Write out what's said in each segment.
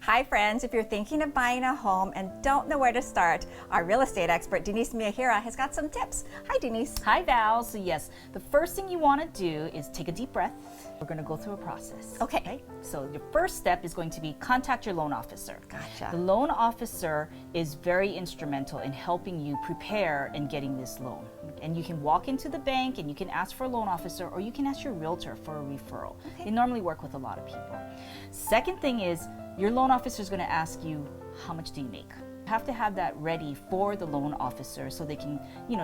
Hi friends, if you're thinking of buying a home and don't know where to start, our real estate expert Denise Miyahira has got some tips. Hi Denise. Hi Val. So yes, the first thing you want to do is take a deep breath. We're going to go through a process. Okay. Right? So your first step is going to be contact your loan officer. Gotcha. The loan officer is very instrumental in helping you prepare and getting this loan. And you can walk into the bank and you can ask for a loan officer, or you can ask your realtor for a referral. Okay. They normally work with a lot of people. Second thing is, your loan officer is going to ask you, how much do you make? You have to have that ready for the loan officer so they can,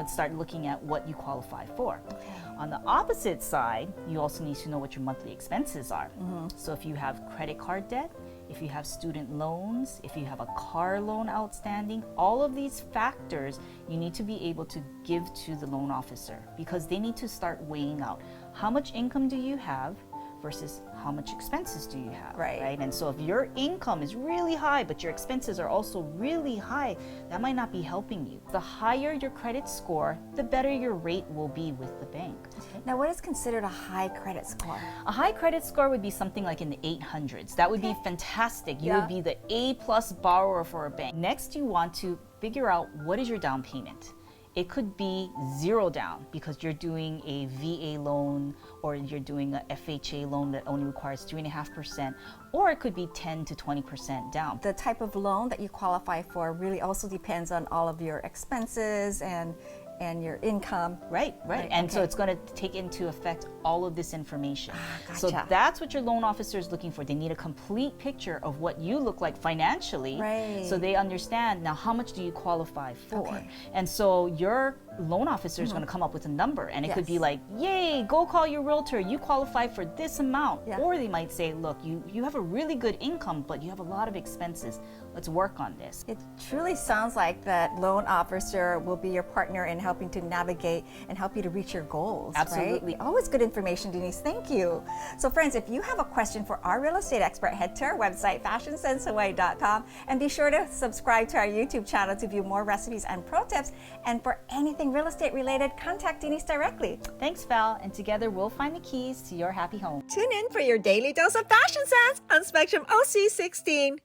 start looking at what you qualify for. Okay. On the opposite side, you also need to know what your monthly expenses are. So if you have credit card debt, if you have student loans, if you have a car loan outstanding, all of these factors you need to be able to give to the loan officer, because they need to start weighing out how much income do you have versus how much expenses do you have, right? And so if your income is really high, but your expenses are also really high, that might not be helping you. The higher your credit score, the better your rate will be with the bank. Now, what is considered a high credit score? A high credit score would be something like in the 800s. That would be fantastic. You would be the A+ borrower for a bank. Next, you want to figure out what is your down payment. It could be zero down because you're doing a VA loan, or you're doing a FHA loan that only requires 3.5%, or it could be 10 to 20% down. The type of loan that you qualify for really also depends on all of your expenses and your income. Right. And so it's going to take into effect all of this information. Gotcha. So that's what your loan officer is looking for. They need a complete picture of what you look like financially, so they understand now how much do you qualify for. Okay. And so your loan officer is going to come up with a number, and it could be like, yay, go call your realtor, you qualify for this amount. Or they might say, look, you have a really good income, but you have a lot of expenses. Let's work on this. It truly sounds like that loan officer will be your partner in helping to navigate and help you to reach your goals. Absolutely. Right? Always good information, Denise. Thank you. So friends, if you have a question for our real estate expert, head to our website, fashionsensaway.com, and be sure to subscribe to our YouTube channel to view more recipes and pro tips. And for anything real estate related, contact Denise directly. Thanks, Val, and together we'll find the keys to your happy home. Tune in for your daily dose of fashion sense on Spectrum OC16.